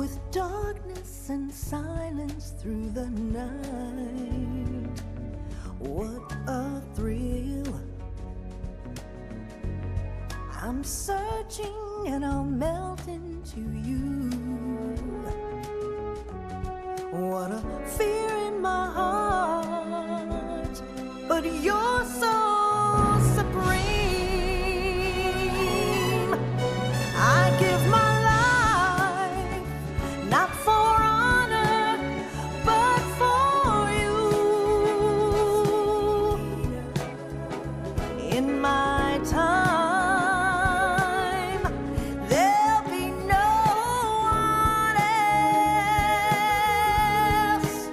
with darkness and silence through the night. What a thrill. I'm searching and I'll melt into you. What a fear in my heart, but you're so supreme. I give my life, not for honor, but for you. In my time, there'll be no one else.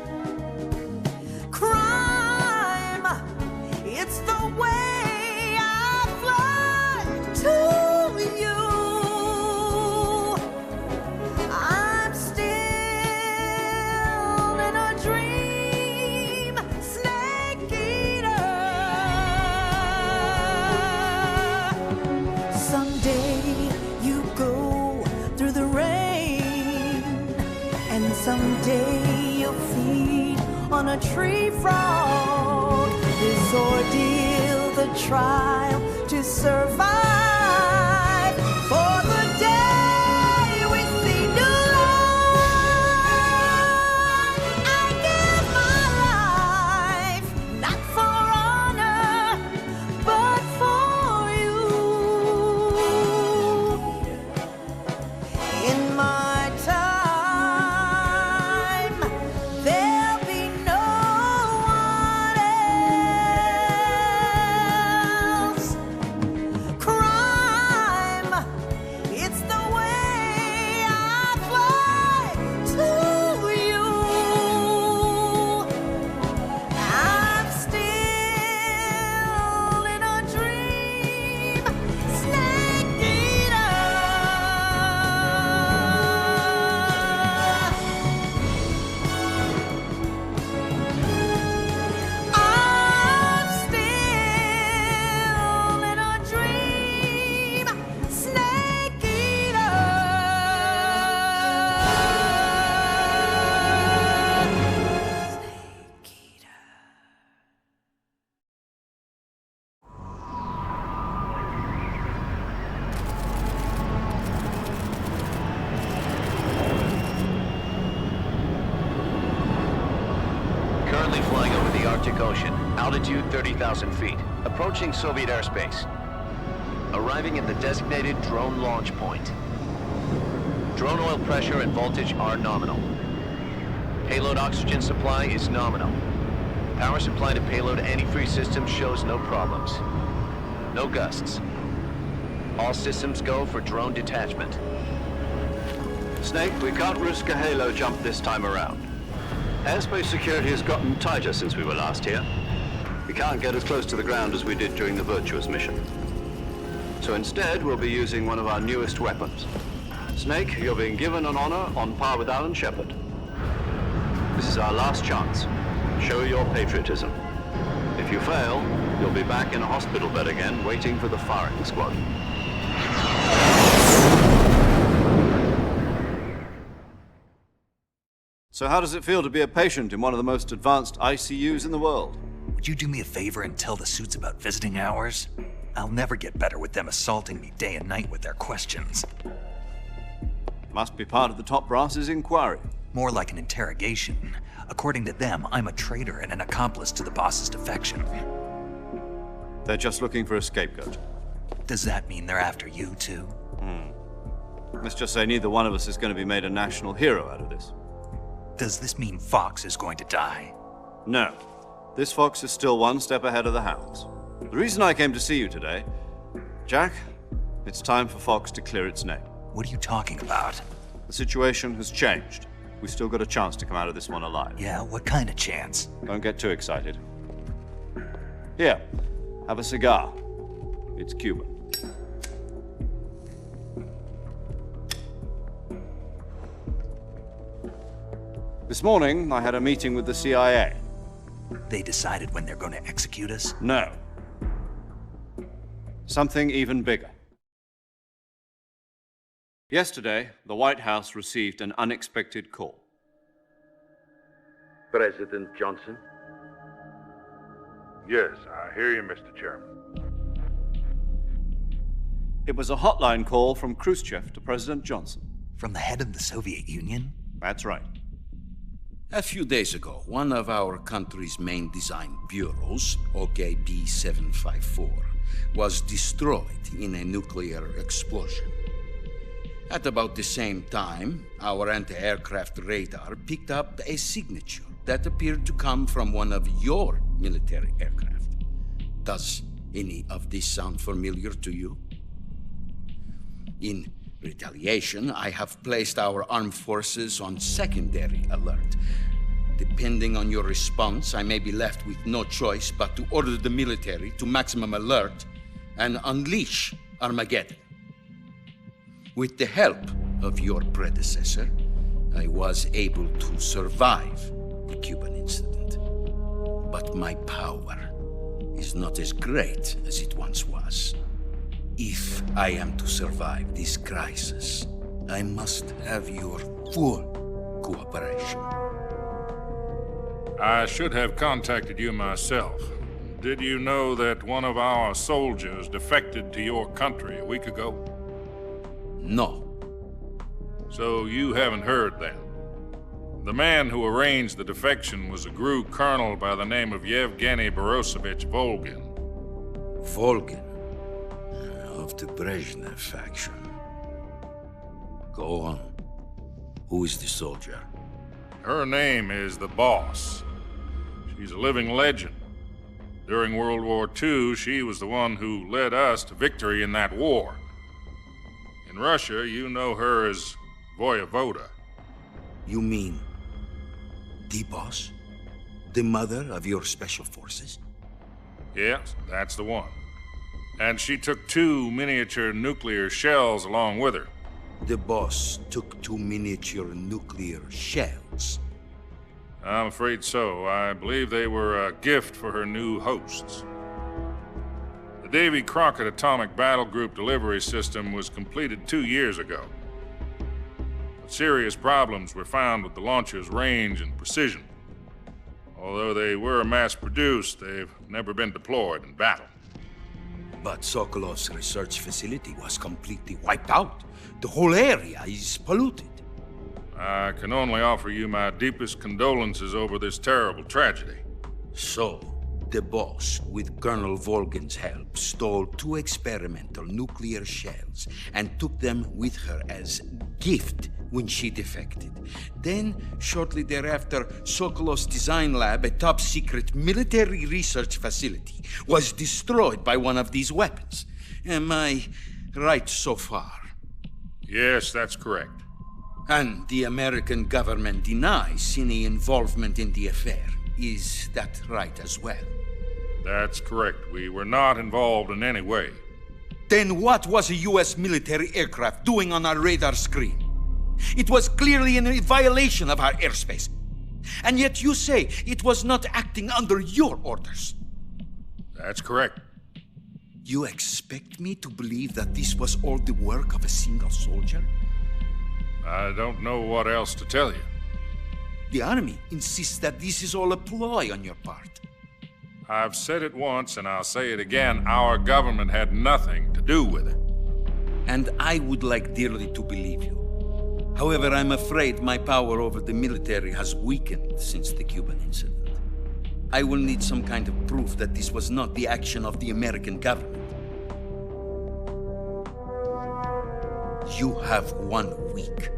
Crime, it's the way I fly to you. I'm still in a dream, snake eater. Someday you go through the rain, and someday you'll feed on a tree frog. This ordeal, the trial to survive, for the day we see new light. I give my life, not for honor, but for you. In my time, there'll be no one else. Crime, it's the way I fly to you. I'm still in a dream, snake eater. I'm still in a dream, snake eater. Snake eater. Currently flying over the Arctic Ocean, altitude 30,000 feet, approaching Soviet airspace. Arriving at the designated drone launch point. Drone oil pressure and voltage are nominal. Payload oxygen supply is nominal. Power supply to payload antifreeze system shows no problems. No gusts. All systems go for drone detachment. Snake, we can't risk a halo jump this time around. Airspace security has gotten tighter since we were last here. We can't get as close to the ground as we did during the Virtuous mission. So instead, we'll be using one of our newest weapons. Snake, you're being given an honor on par with Alan Shepard. This is our last chance. Show your patriotism. If you fail, you'll be back in a hospital bed again, waiting for the firing squad. So how does it feel to be a patient in one of the most advanced ICUs in the world? Would you do me a favor and tell the suits about visiting hours? I'll never get better with them assaulting me day and night with their questions. Must be part of the top brass's inquiry. More like an interrogation. According to them, I'm a traitor and an accomplice to the boss's defection. They're just looking for a scapegoat. Does that mean they're after you too? Let's just say neither one of us is going to be made a national hero out of this. Does this mean Fox is going to die? No. This fox is still one step ahead of the hounds. The reason I came to see you today, Jack, it's time for Fox to clear its name. What are you talking about? The situation has changed. We've still got a chance to come out of this one alive. Yeah, what kind of chance? Don't get too excited. Here, have a cigar. It's Cuban. This morning, I had a meeting with the CIA. They decided when they're going to execute us? No. Something even bigger. Yesterday, the White House received an unexpected call. President Johnson? Yes, I hear you, Mr. Chairman. It was a hotline call from Khrushchev to President Johnson. From the head of the Soviet Union? That's right. A few days ago, one of our country's main design bureaus, OKB 754, was destroyed in a nuclear explosion. At about the same time, our anti-aircraft radar picked up a signature that appeared to come from one of your military aircraft. Does any of this sound familiar to you? In retaliation, I have placed our armed forces on secondary alert. Depending on your response, I may be left with no choice but to order the military to maximum alert and unleash Armageddon. With the help of your predecessor, I was able to survive the Cuban incident. But my power is not as great as it once was. If I am to survive this crisis, I must have your full cooperation. I should have contacted you myself. Did you know that one of our soldiers defected to your country a week ago? No. So you haven't heard then. The man who arranged the defection was a GRU colonel by the name of Yevgeny Borosovich Volgin. Volgin, of the Brezhnev faction. Go on. Who is the soldier? Her name is the Boss. She's a living legend. During World War II, she was the one who led us to victory in that war. In Russia, you know her as Voyevoda. You mean the boss? The mother of your special forces? Yes, that's the one. And she took 2 miniature nuclear shells along with her. The boss took 2 miniature nuclear shells. I'm afraid so. I believe they were a gift for her new hosts. The Davy Crockett Atomic Battle Group delivery system was completed 2 years ago. But serious problems were found with the launcher's range and precision. Although they were mass-produced, they've never been deployed in battle. But Sokolov's research facility was completely wiped out. The whole area is polluted. I can only offer you my deepest condolences over this terrible tragedy. So, the boss, with Colonel Volgin's help, stole 2 experimental nuclear shells and took them with her as gift when she defected. Then, shortly thereafter, Sokolov's design lab, a top-secret military research facility, was destroyed by one of these weapons. Am I right so far? Yes, that's correct. And the American government denies any involvement in the affair. Is that right as well? That's correct. We were not involved in any way. Then what was a U.S. military aircraft doing on our radar screen? It was clearly in violation of our airspace. And yet you say it was not acting under your orders. That's correct. You expect me to believe that this was all the work of a single soldier? I don't know what else to tell you. The army insists that this is all a ploy on your part. I've said it once and I'll say it again. Our government had nothing to do with it. And I would like dearly to believe you. However, I'm afraid my power over the military has weakened since the Cuban incident. I will need some kind of proof that this was not the action of the American government. You have 1 week.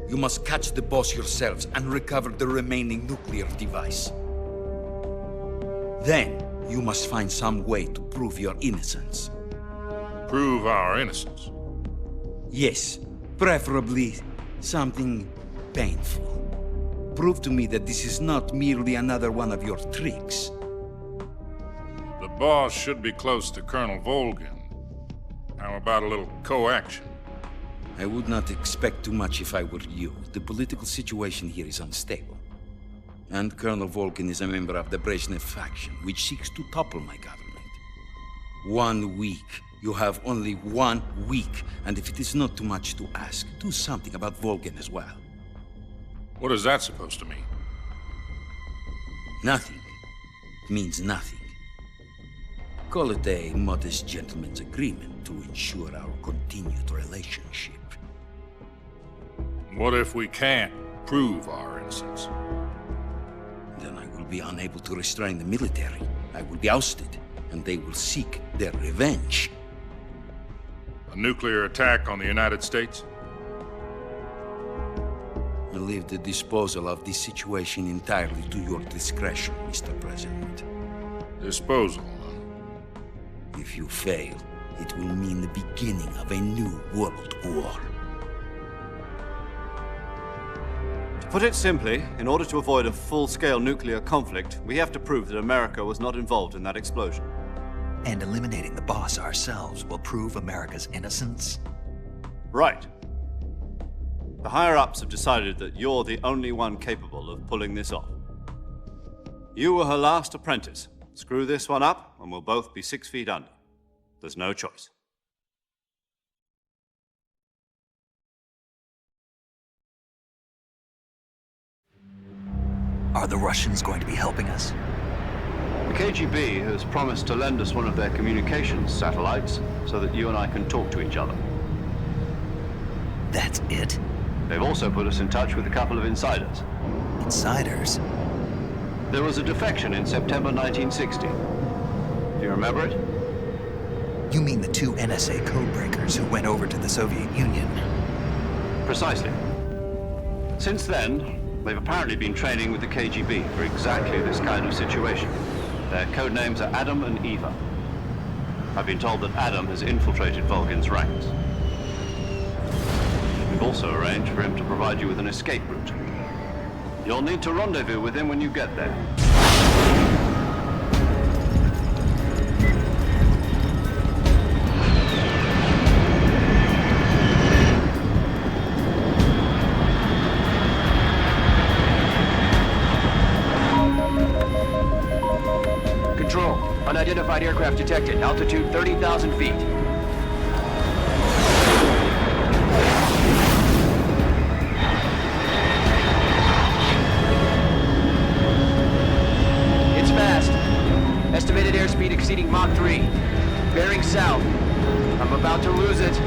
You must catch the boss yourselves and recover the remaining nuclear device. Then, you must find some way to prove your innocence. Prove our innocence. Yes, preferably something painful. Prove to me that this is not merely another one of your tricks. The boss should be close to Colonel Volgin. How about a little coaction? I would not expect too much if I were you. The political situation here is unstable. And Colonel Volgin is a member of the Brezhnev faction, which seeks to topple my government. 1 week You have only 1 week, and if it is not too much to ask, do something about Volgin as well. What is that supposed to mean? Nothing means nothing. Call it a modest gentleman's agreement to ensure our continued relationship. What if we can't prove our innocence? Then I will be unable to restrain the military. I will be ousted, and they will seek their revenge. A nuclear attack on the United States? I leave the disposal of this situation entirely to your discretion, Mr. President. Disposal, huh? If you fail, it will mean the beginning of a new world war. To put it simply, in order to avoid a full-scale nuclear conflict, we have to prove that America was not involved in that explosion. And eliminating the boss ourselves will prove America's innocence? Right. The higher-ups have decided that you're the only one capable of pulling this off. You were her last apprentice. Screw this one up, and we'll both be 6 feet under. There's no choice. Are the Russians going to be helping us? The KGB has promised to lend us one of their communications satellites so that you and I can talk to each other. That's it? They've also put us in touch with a couple of insiders. Insiders? There was a defection in September 1960. Do you remember it? You mean the 2 NSA codebreakers who went over to the Soviet Union? Precisely. Since then, they've apparently been training with the KGB for exactly this kind of situation. Their code names are Adam and Eva. I've been told that Adam has infiltrated Volgin's ranks. We've also arranged for him to provide you with an escape route. You'll need to rendezvous with him when you get there. Control, unidentified aircraft detected. Altitude 30,000 feet. It's fast. Estimated airspeed exceeding Mach 3. Bearing south. I'm about to lose it.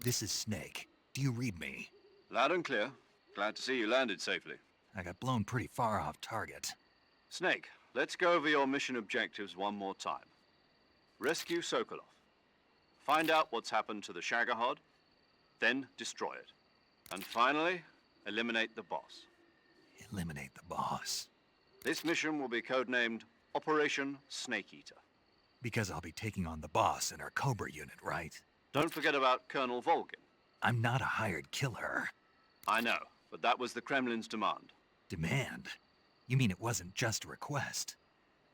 This is Snake. Do you read me? Loud and clear. Glad to see you landed safely. I got blown pretty far off target. Snake, let's go over your mission objectives one more time. Rescue Sokolov. Find out what's happened to the Shagohod, then destroy it. And finally, eliminate the boss. Eliminate the boss. This mission will be codenamed Operation Snake Eater. Because I'll be taking on the boss in our Cobra unit, right? Don't forget about Colonel Volgin. I'm not a hired killer. I know, but that was the Kremlin's demand. Demand? You mean it wasn't just a request?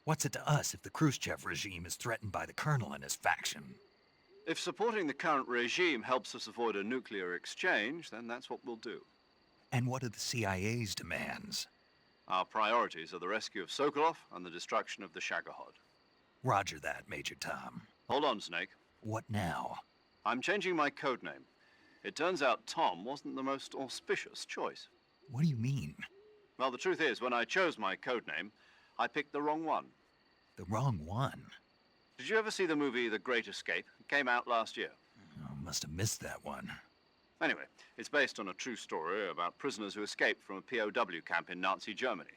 What's it to us if the Khrushchev regime is threatened by the Colonel and his faction? If supporting the current regime helps us avoid a nuclear exchange, then that's what we'll do. And what are the CIA's demands? Our priorities are the rescue of Sokolov and the destruction of the Shagohod. Roger that, Major Tom. Hold on, Snake. What now? I'm changing my code name. It turns out Tom wasn't the most auspicious choice. What do you mean? Well, the truth is, when I chose my code name, I picked the wrong one. The wrong one? Did you ever see the movie The Great Escape? It came out last year. Oh, must have missed that one. Anyway, it's based on a true story about prisoners who escaped from a POW camp in Nazi Germany.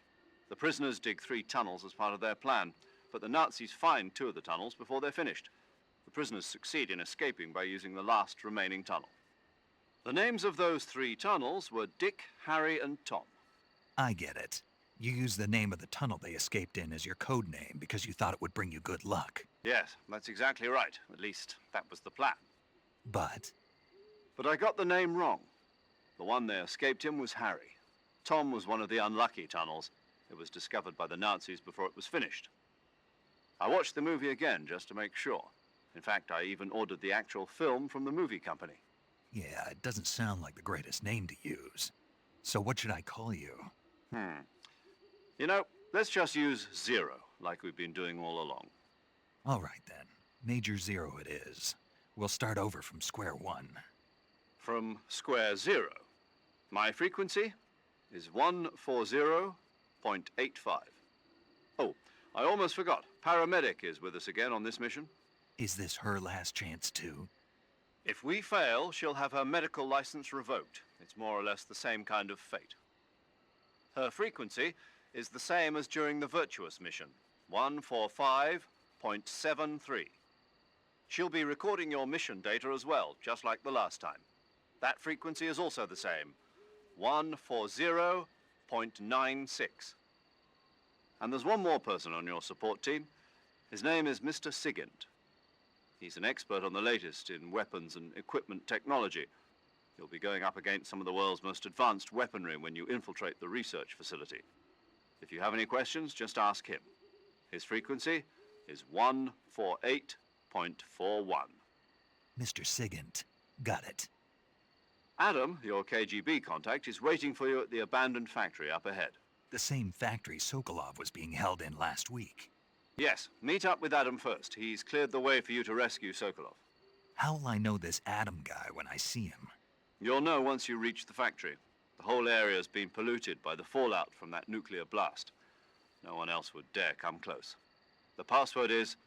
The prisoners dig 3 tunnels as part of their plan, but the Nazis find 2 of the tunnels before they're finished. The prisoners succeed in escaping by using the last remaining tunnel. The names of those 3 tunnels were Dick, Harry, and Tom. I get it. You used the name of the tunnel they escaped in as your code name because you thought it would bring you good luck. Yes, that's exactly right. At least, that was the plan. But But I got the name wrong. The one they escaped in was Harry. Tom was one of the unlucky tunnels. It was discovered by the Nazis before it was finished. I watched the movie again just to make sure. In fact, I even ordered the actual film from the movie company. yeah, it doesn't sound like the greatest name to use. So what should I call you? You know, let's just use Zero, like we've been doing all along. All right then. Major Zero it is. We'll start over from square one. From square 0. My frequency is 140.85. Oh, I almost forgot. Paramedic is with us again on this mission. Is this her last chance too? If we fail, she'll have her medical license revoked. It's more or less the same kind of fate. Her frequency is the same as during the Virtuous mission, 145.73. She'll be recording your mission data as well, just like the last time. That frequency is also the same, 140.96. And there's one more person on your support team. His name is Mr. Sigint. He's an expert on the latest in weapons and equipment technology. You'll be going up against some of the world's most advanced weaponry when you infiltrate the research facility. If you have any questions, just ask him. His frequency is 148.41. Mr. Sigint. Got it. Adam, your KGB contact, is waiting for you at the abandoned factory up ahead. The same factory Sokolov was being held in last week. Yes, meet up with Adam first. He's cleared the way for you to rescue Sokolov. How'll I know this Adam guy when I see him? You'll know once you reach the factory. The whole area's been polluted by the fallout from that nuclear blast. No one else would dare come close. The password is,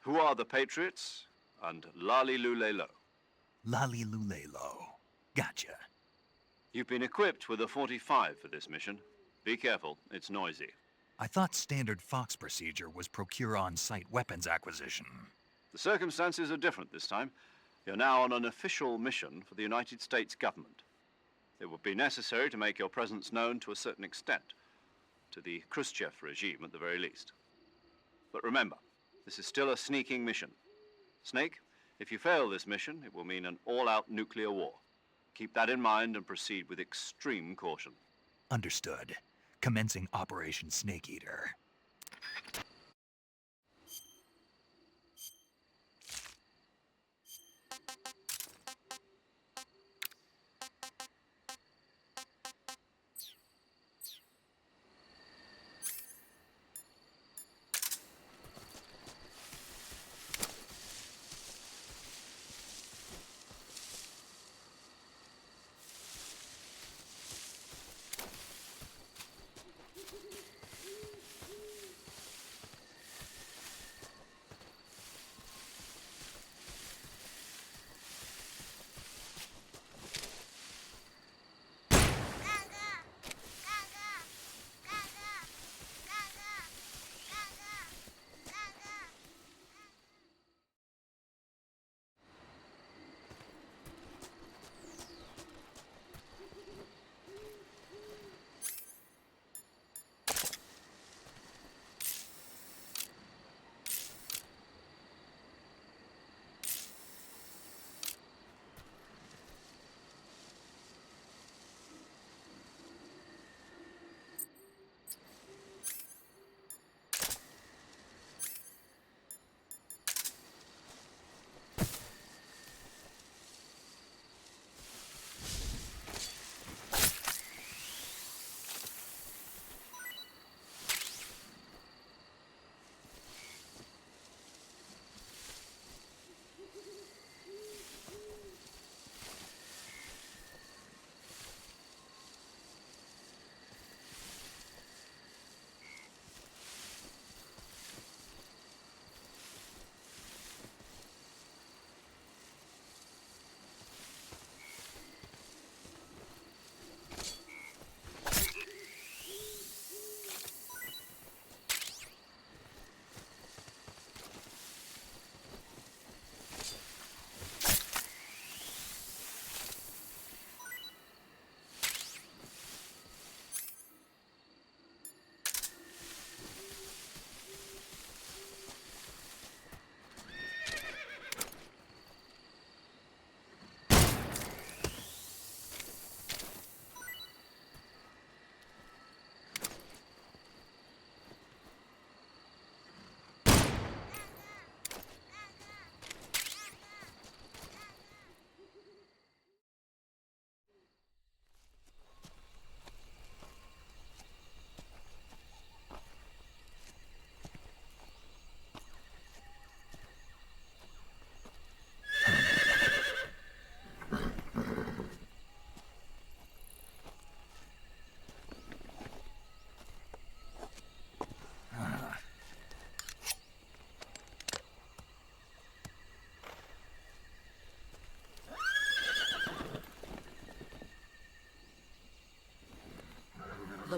"Who are the Patriots?" and "Lali Lulelo." Lali Lulelo. Gotcha. You've been equipped with a 45 for this mission. Be careful, it's noisy. I thought standard Fox procedure was procure on-site weapons acquisition. The circumstances are different this time. You're now on an official mission for the United States government. It would be necessary to make your presence known to a certain extent, to the Khrushchev regime at the very least. But remember, this is still a sneaking mission. Snake, if you fail this mission, it will mean an all-out nuclear war. Keep that in mind and proceed with extreme caution. Understood. Commencing Operation Snake Eater.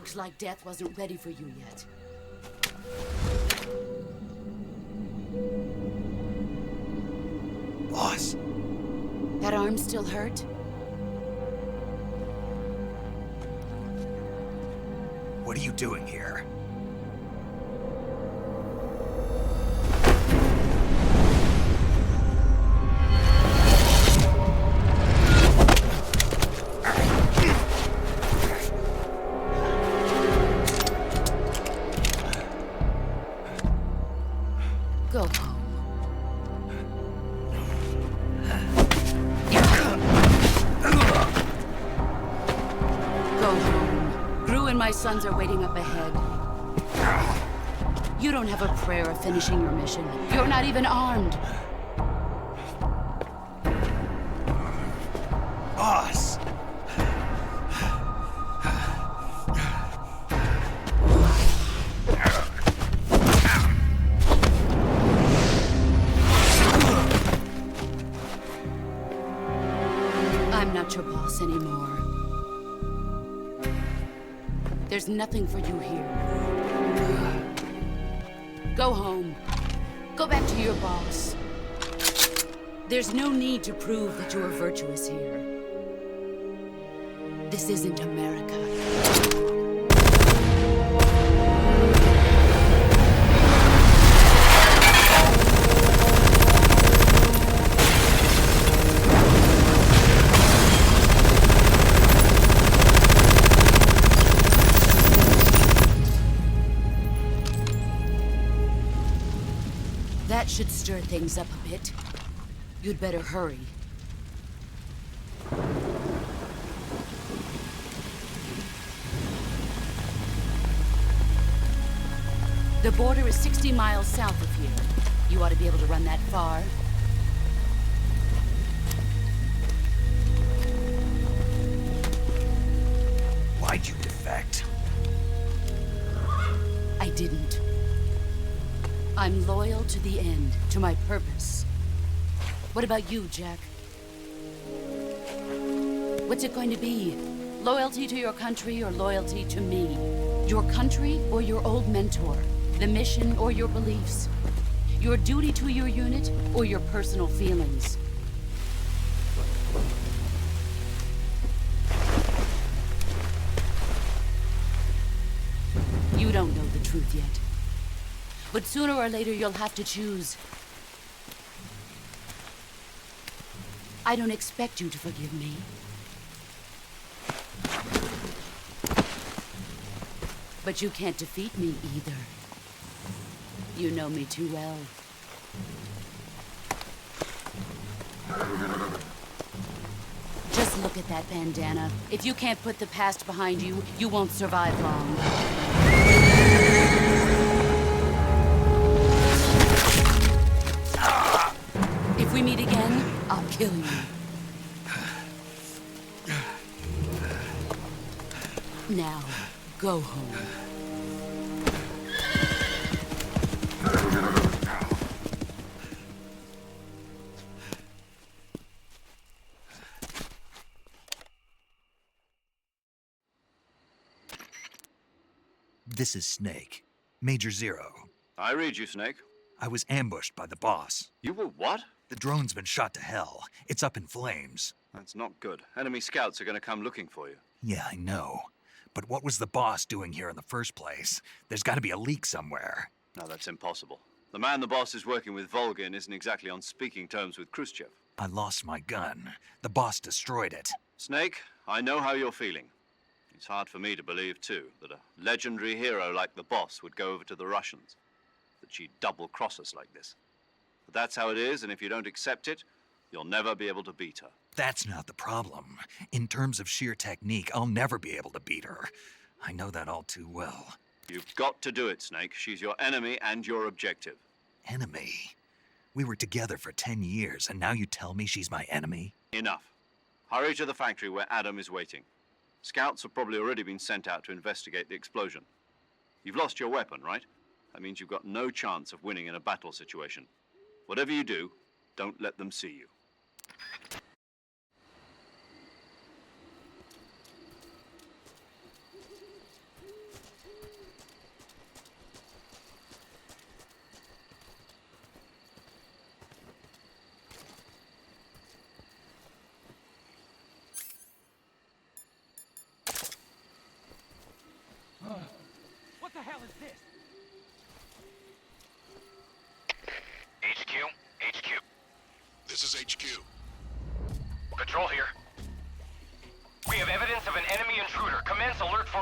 Looks like death wasn't ready for you yet. Boss, That arm still hurt? what are you doing here? Go home. Go home. Gru and my sons are waiting up ahead. You don't have a prayer of finishing your mission. You're not even armed. Boss! I'm not your boss anymore. There's nothing for you here. Go home. Go back to your boss. There's no need to prove that you are virtuous here. This isn't America. That should stir things up a bit. You'd better hurry. The border is 60 miles south of here. You ought to be able to run that far. Why'd you defect? I didn't. I'm loyal to the end, to my purpose. What about you, Jack? What's it going to be? Loyalty to your country or loyalty to me? Your country or your old mentor? The mission or your beliefs? Your duty to your unit or your personal feelings? You don't know the truth yet. But sooner or later, you'll have to choose. I don't expect you to forgive me. But you can't defeat me either. You know me too well. Just look at that bandana. If you can't put the past behind you, you won't survive long. If we meet again, I'll kill you. Now, go home. This is Snake. Major Zero. I read you, Snake. I was ambushed by the boss. You were what? The drone's been shot to hell. It's up in flames. That's not good. Enemy scouts are going to come looking for you. Yeah, I know. But what was the boss doing here in the first place? There's got to be a leak somewhere. No, that's impossible. The man the boss is working with, Volgin, isn't exactly on speaking terms with Khrushchev. I lost my gun. The boss destroyed it. Snake, I know how you're feeling. It's hard for me to believe, too, that a legendary hero like the boss would go over to the Russians. That she'd double-cross us like this. But that's how it is, and if you don't accept it, you'll never be able to beat her. That's not the problem. In terms of sheer technique, I'll never be able to beat her. I know that all too well. You've got to do it, Snake. She's your enemy and your objective. Enemy? We were together for 10 years, and now you tell me she's my enemy? Enough. Hurry to the factory where Adam is waiting. Scouts have probably already been sent out to investigate the explosion. You've lost your weapon, right? That means you've got no chance of winning in a battle situation. Whatever you do, don't let them see you.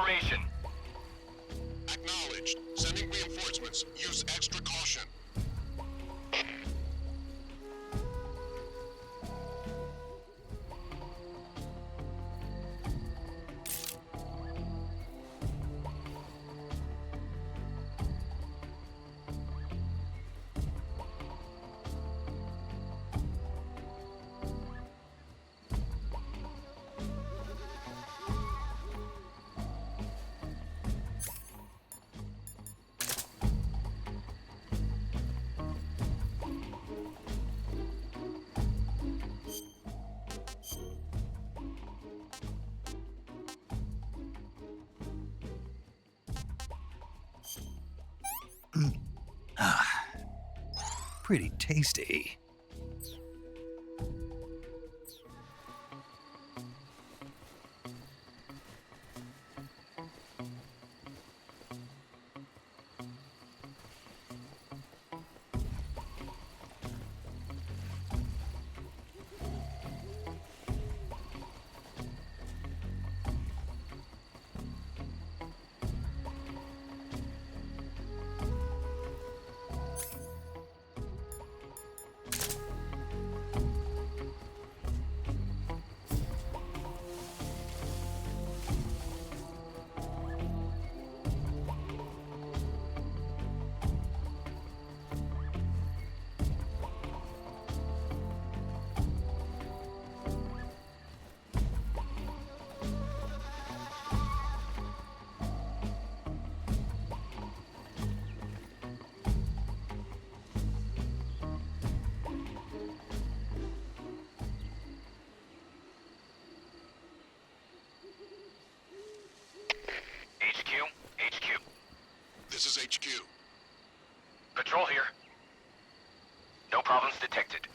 formation. Acknowledged. Sending reinforcements. Use extra caution. Pretty tasty. HQ. This is HQ. Patrol here. No problems detected.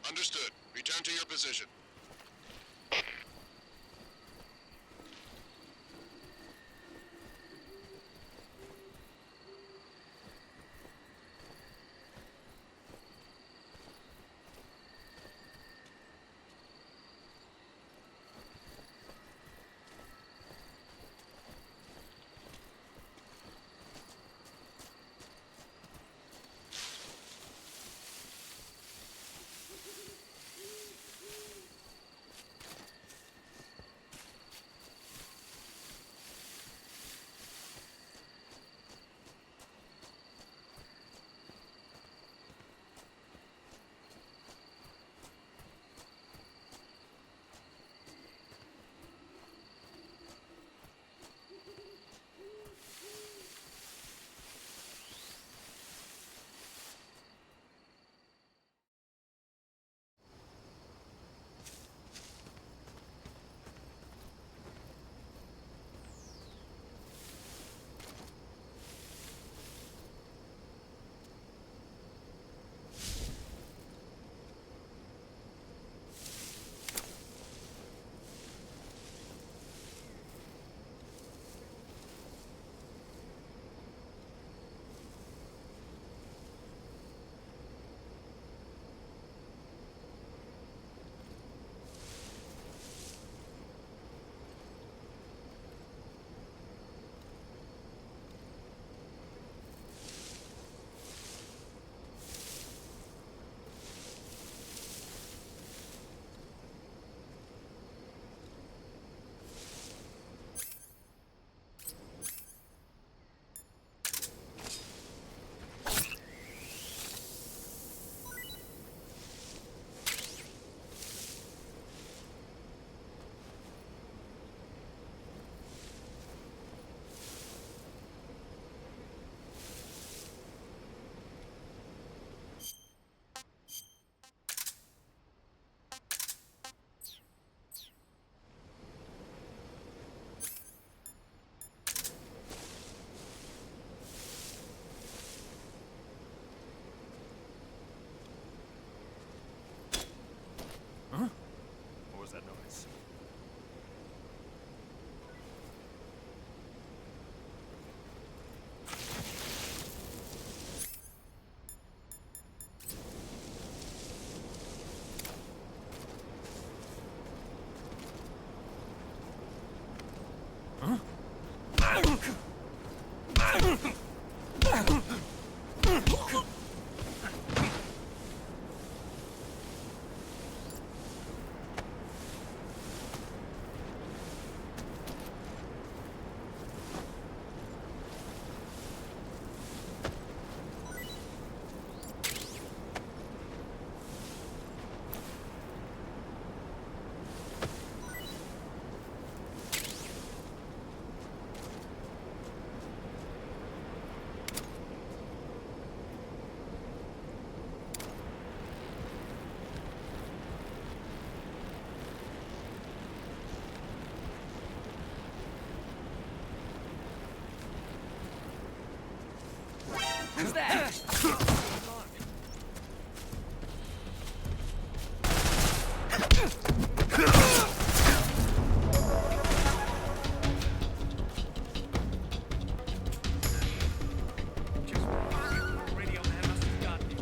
Understood. Return to your position. Who's that? Radio man must have gotten it.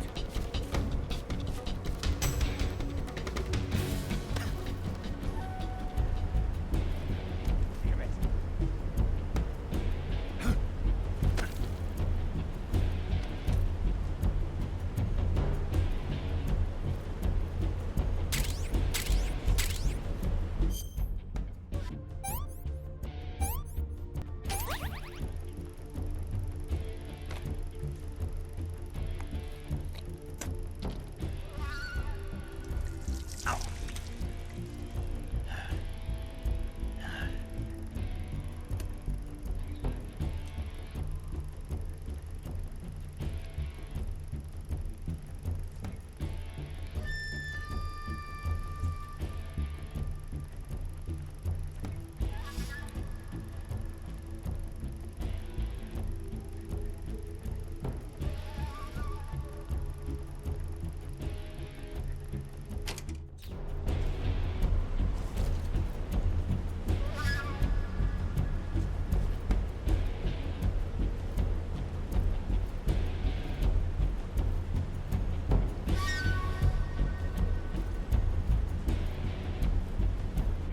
Damn it.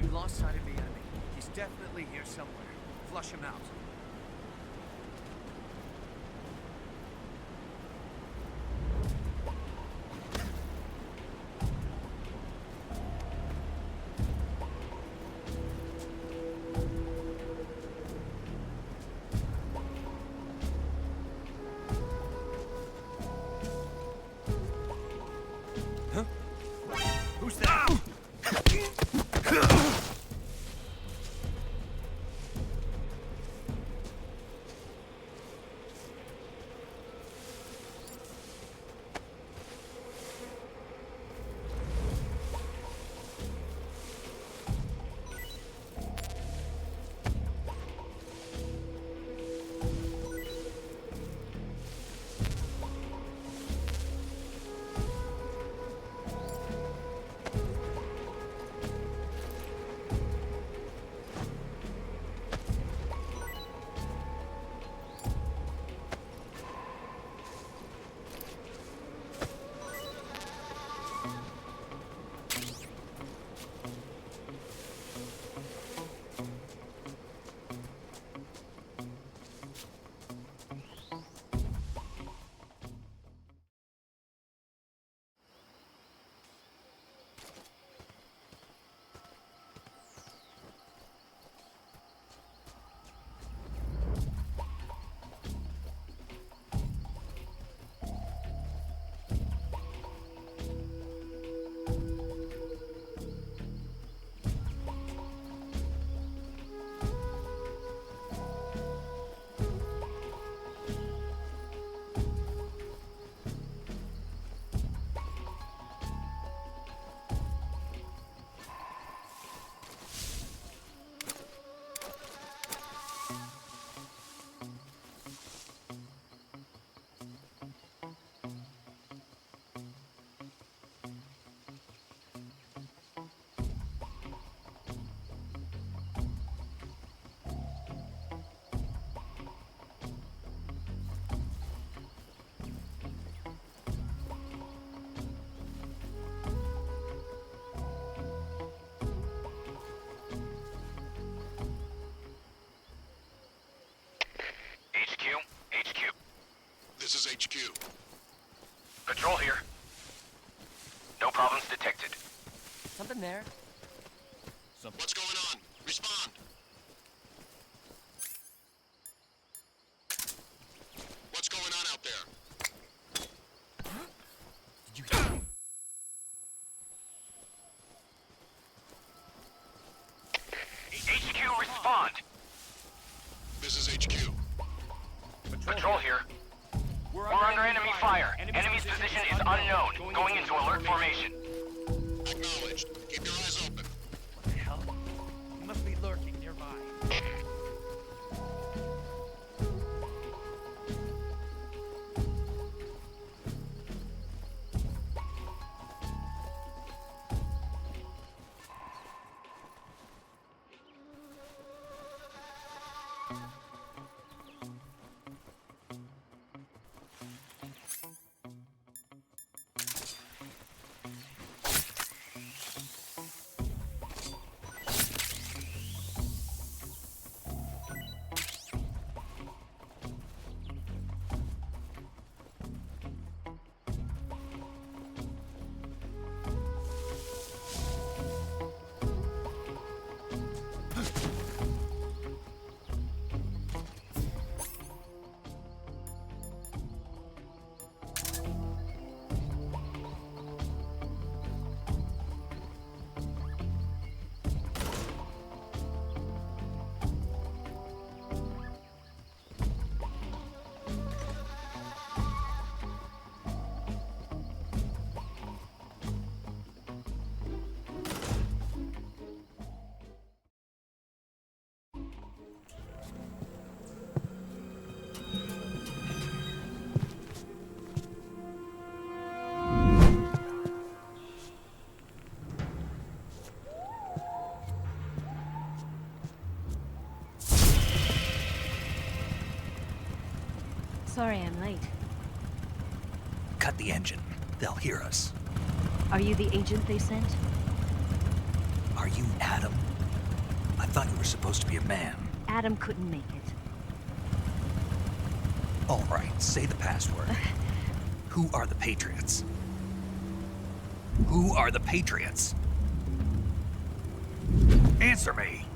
We've lost sight of the enemy. He's definitely here somewhere. Flush him out. Huh? Who's that? This is HQ. Patrol here. No problems detected. Something there? What's going on? Respond. What's going on out there? Did you hear me? HQ, respond. This is HQ. Patrol here. We're under enemy fire. Enemy's position is unknown. Going into alert formation. Acknowledged. Keep your eyes open. What the hell? He must be lurking nearby. cut the engine. They'll hear us. Are you the agent they sent? Are you Adam? I thought you were supposed to be a man. Adam couldn't make it. All right, say the password. Who are the Patriots? Who are the Patriots? Answer me!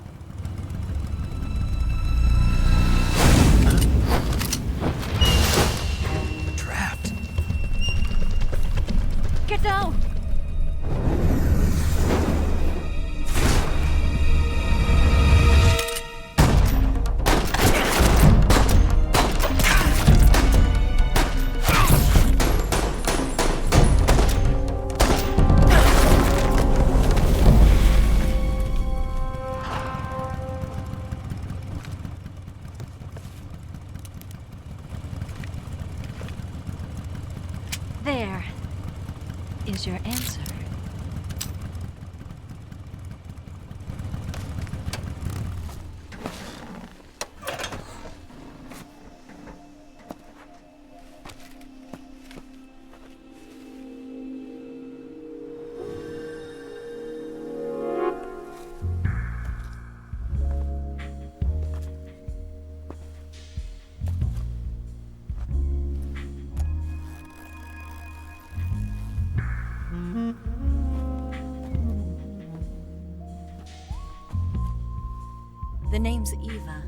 Trapped. Get down! There is your answer. The name's Eva.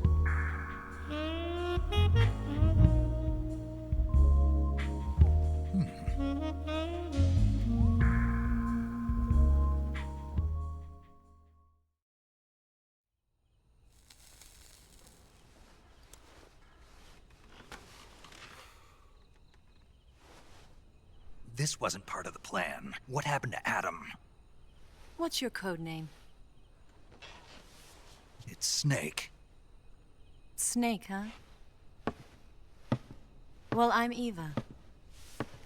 This wasn't part of the plan. What happened to Adam? What's your code name? It's Snake. Snake, huh? Well, I'm Eva.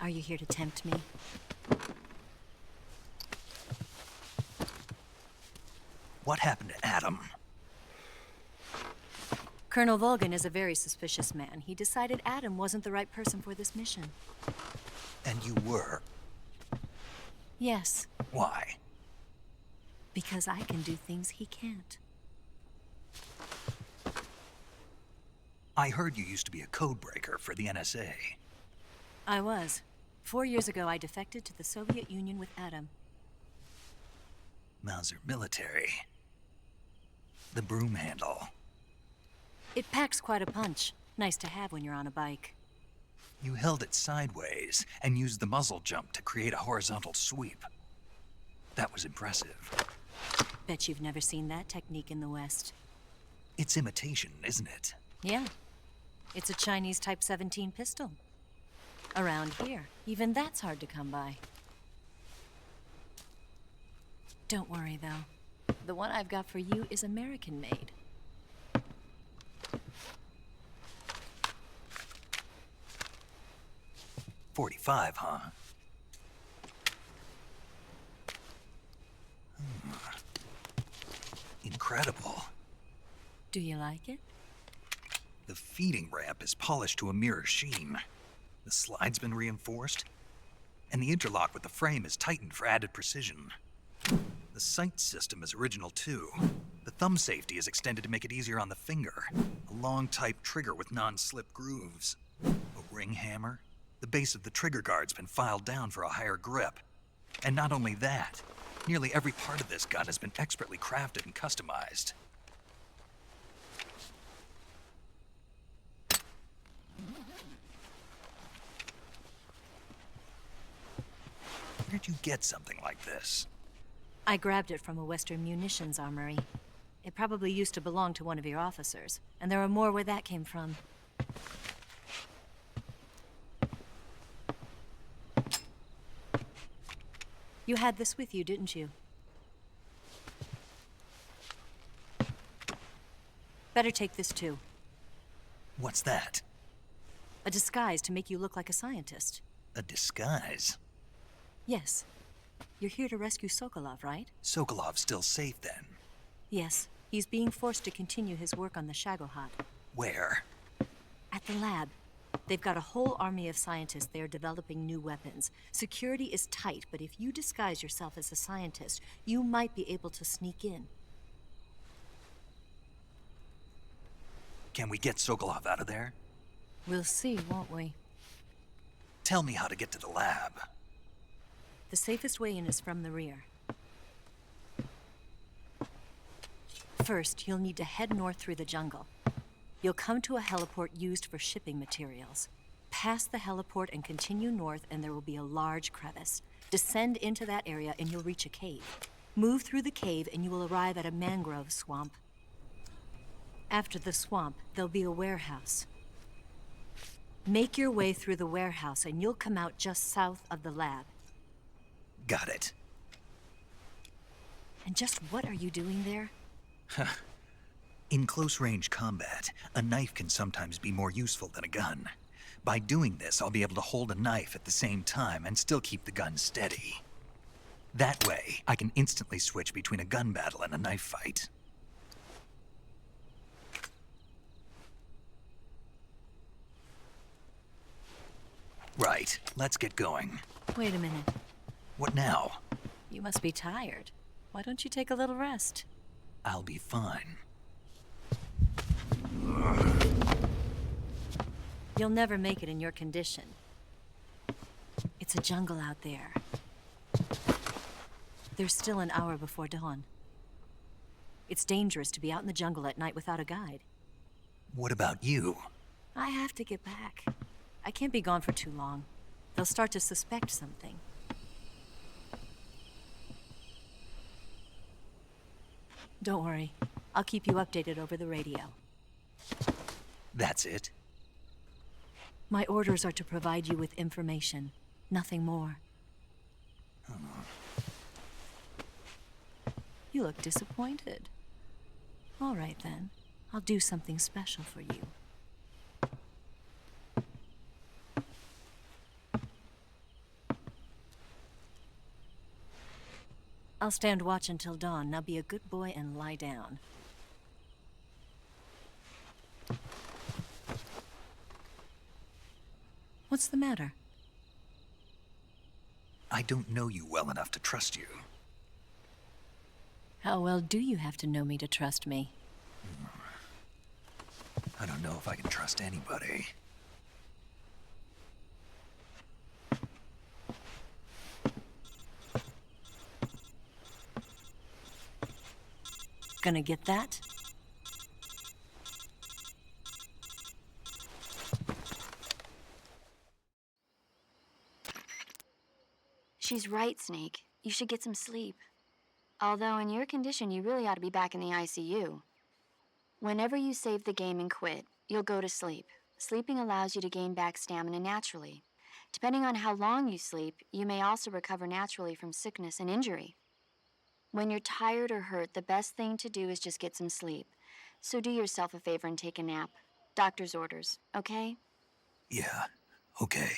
Are you here to tempt me? What happened to Adam? Colonel Volgan is a very suspicious man. He decided Adam wasn't the right person for this mission. And you were? Yes, Why? because I can do things he can't. I heard you used to be a codebreaker for the NSA. I was. 4 years ago, I defected to the Soviet Union with Adam. Mauser military. The broom handle. It packs quite a punch. Nice to have when you're on a bike. You held it sideways and used the muzzle jump to create a horizontal sweep. That was impressive. Bet you've never seen that technique in the West. It's imitation, isn't it? Yeah. It's a Chinese Type 17 pistol. Around here, even that's hard to come by. Don't worry, though. The one I've got for you is American-made. .45, huh? Incredible. Do you like it? The feeding ramp is polished to a mirror sheen. The slide's been reinforced, and the interlock with the frame is tightened for added precision. The sight system is original too. The thumb safety is extended to make it easier on the finger. A long type trigger with non-slip grooves. A ring hammer. The base of the trigger guard's been filed down for a higher grip. And not only that, nearly every part of this gun has been expertly crafted and customized. Where'd you get something like this? I grabbed it from a Western munitions armory. It probably used to belong to one of your officers, and there are more where that came from. You had this with you, didn't you? Better take this too. What's that? A disguise to make you look like a scientist. A disguise? Yes. You're here to rescue Sokolov, right? Sokolov's still safe then? Yes. He's being forced to continue his work on the Shagohod. Where? At the lab. They've got a whole army of scientists there developing new weapons. Security is tight, but if you disguise yourself as a scientist, you might be able to sneak in. Can we get Sokolov out of there? We'll see, won't we? Tell me how to get to the lab. The safest way in is from the rear. First, you'll need to head north through the jungle. You'll come to a heliport used for shipping materials. Pass the heliport and continue north, and there will be a large crevice. Descend into that area and you'll reach a cave. Move through the cave and you will arrive at a mangrove swamp. After the swamp, there'll be a warehouse. Make your way through the warehouse and you'll come out just south of the lab. Got it. And just what are you doing there? In close-range combat, a knife can sometimes be more useful than a gun. By doing this, I'll be able to hold a knife at the same time and still keep the gun steady. That way, I can instantly switch between a gun battle and a knife fight. Right, let's get going. Wait a minute. What now? You must be tired. Why don't you take a little rest? I'll be fine. You'll never make it in your condition. It's a jungle out there. There's still an hour before dawn. It's dangerous to be out in the jungle at night without a guide. What about you? I have to get back. I can't be gone for too long. They'll start to suspect something. Don't worry. I'll keep you updated over the radio. That's it? My orders are to provide you with information, nothing more. You look disappointed. All right then. I'll do something special for you. I'll stand watch until dawn. Now be a good boy and lie down. What's the matter? I don't know you well enough to trust you. How well do you have to know me to trust me? I don't know if I can trust anybody. Gonna get that? She's right, Snake. You should get some sleep. Although in your condition, you really ought to be back in the ICU. Whenever you save the game and quit, you'll go to sleep. Sleeping allows you to gain back stamina naturally. Depending on how long you sleep, you may also recover naturally from sickness and injury. When you're tired or hurt, the best thing to do is just get some sleep. So do yourself a favor and take a nap. Doctor's orders, okay? Yeah, okay.